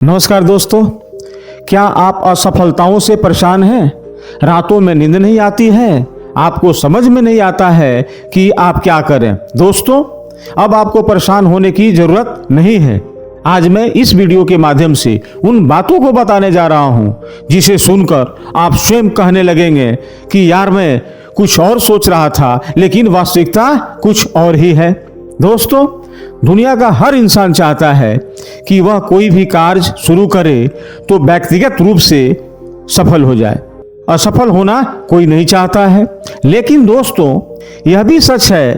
नमस्कार दोस्तों, क्या आप असफलताओं से परेशान हैं? रातों में नींद नहीं आती है, आपको समझ में नहीं आता है कि आप क्या करें। दोस्तों, अब आपको परेशान होने की जरूरत नहीं है। आज मैं इस वीडियो के माध्यम से उन बातों को बताने जा रहा हूं जिसे सुनकर आप स्वयं कहने लगेंगे कि यार मैं कुछ और सोच रहा था, लेकिन वास्तविकता कुछ और ही है। दोस्तों, दुनिया का हर इंसान चाहता है कि वह कोई भी कार्य शुरू करे तो व्यक्तिगत रूप से सफल हो जाए। असफल होना कोई नहीं चाहता है, लेकिन दोस्तों यह भी सच है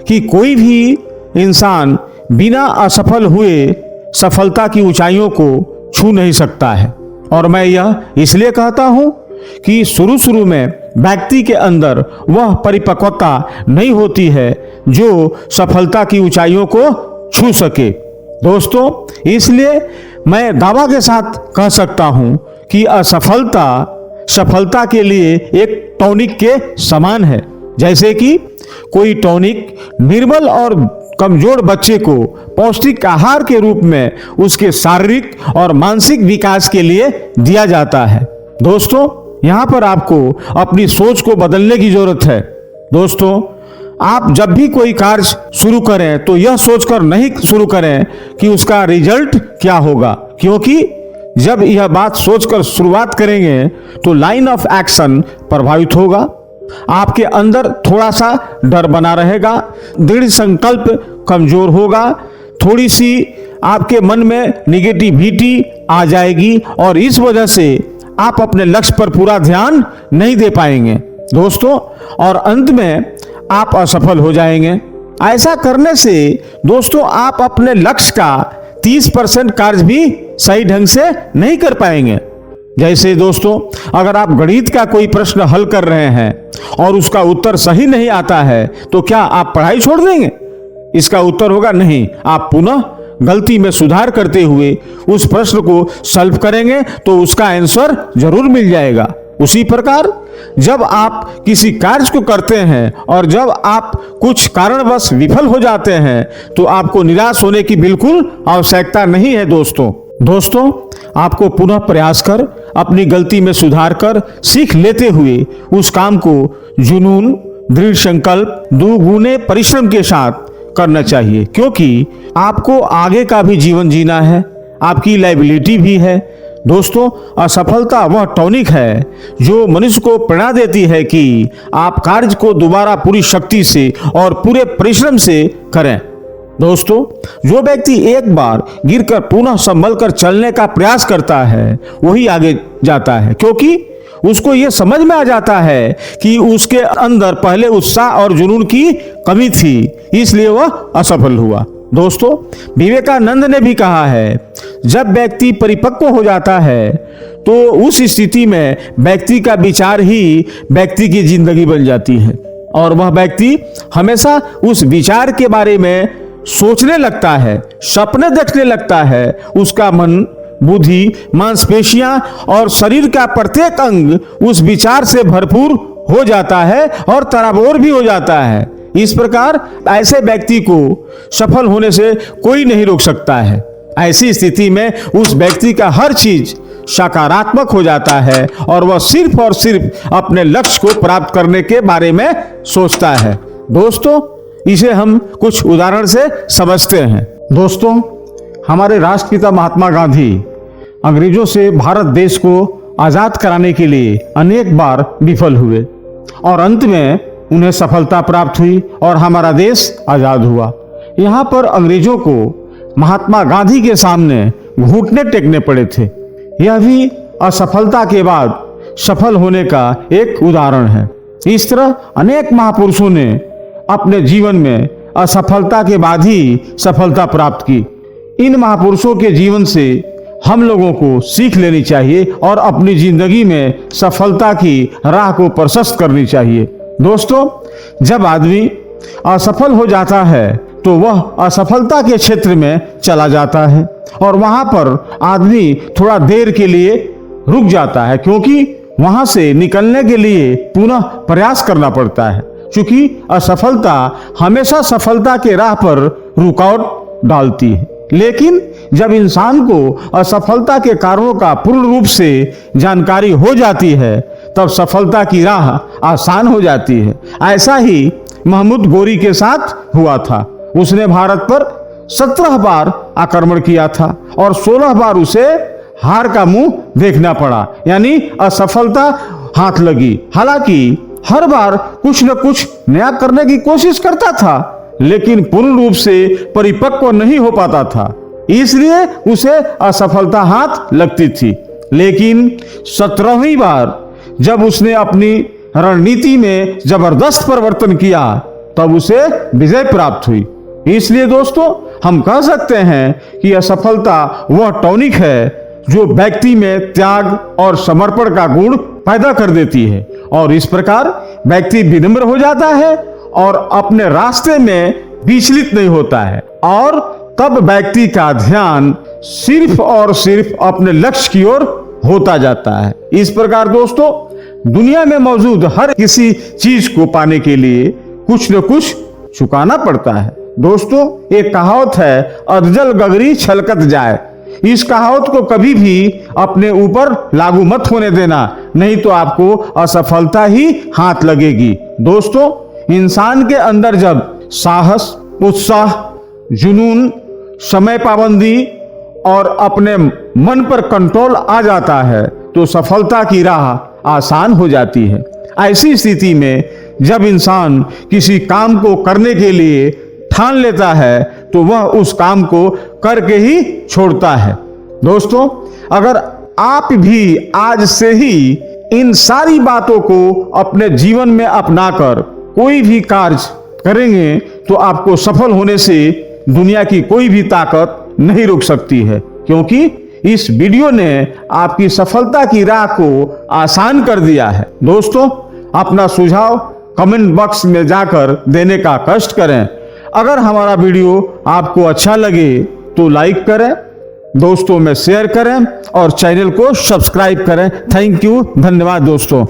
कि कोई भी इंसान बिना असफल हुए सफलता की ऊंचाइयों को छू नहीं सकता है। और मैं यह इसलिए कहता हूं कि शुरू में व्यक्ति के अंदर वह परिपक्वता नहीं होती है जो सफलता की ऊंचाइयों को छू सके। दोस्तों, इसलिए मैं दावा के साथ कह सकता हूं कि असफलता सफलता के लिए एक टॉनिक के समान है। जैसे कि कोई टॉनिक निर्बल और कमजोर बच्चे को पौष्टिक आहार के रूप में उसके शारीरिक और मानसिक विकास के लिए दिया जाता है। दोस्तों, यहां पर आपको अपनी सोच को बदलने की जरूरत है। दोस्तों, आप जब भी कोई कार्य शुरू करें तो यह सोचकर नहीं शुरू करें कि उसका रिजल्ट क्या होगा, क्योंकि जब यह बात सोचकर शुरुआत करेंगे तो लाइन ऑफ एक्शन प्रभावित होगा। आपके अंदर थोड़ा सा डर बना रहेगा, दृढ़ संकल्प कमजोर होगा, थोड़ी सी आपके मन में निगेटिविटी आ जाएगी और इस वजह से आप अपने लक्ष्य पर पूरा ध्यान नहीं दे पाएंगे दोस्तों, और अंत में आप असफल हो जाएंगे। ऐसा करने से दोस्तों आप अपने लक्ष्य का 30% कार्य भी सही ढंग से नहीं कर पाएंगे। जैसे दोस्तों, अगर आप गणित का कोई प्रश्न हल कर रहे हैं और उसका उत्तर सही नहीं आता है तो क्या आप पढ़ाई छोड़ देंगे? इसका उत्तर होगा नहीं, आप पुनः गलती में सुधार करते हुए उस प्रश्न को सॉल्व करेंगे तो उसका आंसर जरूर मिल जाएगा। उसी प्रकार जब आप किसी कार्य को करते हैं और जब आप कुछ कारणवश विफल हो जाते हैं तो आपको निराश होने की बिल्कुल आवश्यकता नहीं है। दोस्तों, आपको पुनः प्रयास कर अपनी गलती में सुधार कर सीख लेते हुए उस काम को जुनून, दृढ़ संकल्प, दुगुने परिश्रम के साथ करना चाहिए, क्योंकि आपको आगे का भी जीवन जीना है, आपकी लायबिलिटी भी है। दोस्तों, असफलता वह टॉनिक है जो मनुष्य को प्रेरणा देती है कि आप कार्य को दोबारा पूरी शक्ति से और पूरे परिश्रम से करें। दोस्तों, जो व्यक्ति एक बार गिरकर पुनः संभल कर चलने का प्रयास करता है वही आगे जाता है, क्योंकि उसको यह समझ में आ जाता है कि उसके अंदर पहले उत्साह और जुनून की कमी थी, इसलिए वह असफल हुआ। दोस्तों, विवेकानंद ने भी कहा है, जब व्यक्ति परिपक्व हो जाता है तो उस स्थिति में व्यक्ति का विचार ही व्यक्ति की जिंदगी बन जाती है और वह व्यक्ति हमेशा उस विचार के बारे में सोचने लगता है, सपने देखने लगता है। उसका मन, बुद्धि, मांसपेशियां और शरीर का प्रत्येक अंग उस विचार से भरपूर हो जाता है और तराबोर भी हो जाता है। इस प्रकार ऐसे व्यक्ति को सफल होने से कोई नहीं रोक सकता है। ऐसी स्थिति में उस व्यक्ति का हर चीज सकारात्मक हो जाता है और वह सिर्फ और सिर्फ अपने लक्ष्य को प्राप्त करने के बारे में सोचता है। दोस्तों, इसे हम कुछ उदाहरण से समझते हैं। दोस्तों, हमारे राष्ट्रपिता महात्मा गांधी अंग्रेजों से भारत देश को आजाद कराने के लिए अनेक बार विफल हुए और अंत में उन्हें सफलता प्राप्त हुई और हमारा देश आजाद हुआ। यहाँ पर अंग्रेजों को महात्मा गांधी के सामने घुटने टेकने पड़े थे। यह भी असफलता के बाद सफल होने का एक उदाहरण है। इस तरह अनेक महापुरुषों ने अपने जीवन में असफलता के बाद ही सफलता प्राप्त की। इन महापुरुषों के जीवन से हम लोगों को सीख लेनी चाहिए और अपनी जिंदगी में सफलता की राह को प्रशस्त करनी चाहिए। दोस्तों, जब आदमी असफल हो जाता है तो वह असफलता के क्षेत्र में चला जाता है और वहां पर आदमी थोड़ा देर के लिए रुक जाता है, क्योंकि वहां से निकलने के लिए पुनः प्रयास करना पड़ता है, क्योंकि असफलता हमेशा सफलता के राह पर रुकावट डालती है। लेकिन जब इंसान को असफलता के कारणों का पूर्ण रूप से जानकारी हो जाती है तब सफलता की राह आसान हो जाती है। ऐसा ही महमूद गोरी के साथ हुआ था। उसने भारत पर 17 बार आक्रमण किया था और 16 बार उसे हार का मुंह देखना पड़ा, यानी असफलता हाथ लगी। हालांकि हर बार कुछ न कुछ नया करने की कोशिश करता था, लेकिन पूर्ण रूप से परिपक्व नहीं हो पाता था, इसलिए उसे असफलता हाथ लगती थी। लेकिन 17वीं बार जब उसने अपनी रणनीति में जबरदस्त परिवर्तन किया तब उसे विजय प्राप्त हुई। इसलिए दोस्तों हम कह सकते हैं कि असफलता वह टॉनिक है जो व्यक्ति में त्याग और समर्पण का गुण पैदा कर देती है और इस प्रकार व्यक्ति विनम्र हो जाता है और अपने रास्ते में विचलित नहीं होता है और तब व्यक्ति का ध्यान सिर्फ और सिर्फ अपने लक्ष्य की ओर होता जाता है। इस प्रकार दोस्तों दुनिया में मौजूद हर किसी चीज को पाने के लिए कुछ न कुछ चुकाना पड़ता है। दोस्तों एक कहावत है, अधजल गगरी छलकत जाए। इस कहावत को कभी भी अपने ऊपर लागू मत होने देना, नहीं तो आपको असफलता ही हाथ लगेगी। दोस्तों इंसान के अंदर जब साहस, उत्साह, जुनून, समय पाबंदी और अपने मन पर कंट्रोल आ जाता है तो सफलता की राह आसान हो जाती है। ऐसी स्थिति में जब इंसान किसी काम को करने के लिए ठान लेता है तो वह उस काम को करके ही छोड़ता है। दोस्तों अगर आप भी आज से ही इन सारी बातों को अपने जीवन में अपनाकर कोई भी कार्य करेंगे तो आपको सफल होने से दुनिया की कोई भी ताकत नहीं रोक सकती है, क्योंकि इस वीडियो ने आपकी सफलता की राह को आसान कर दिया है। दोस्तों अपना सुझाव कमेंट बॉक्स में जाकर देने का कष्ट करें। अगर हमारा वीडियो आपको अच्छा लगे तो लाइक करें, दोस्तों में शेयर करें और चैनल को सब्सक्राइब करें। थैंक यू, धन्यवाद दोस्तों।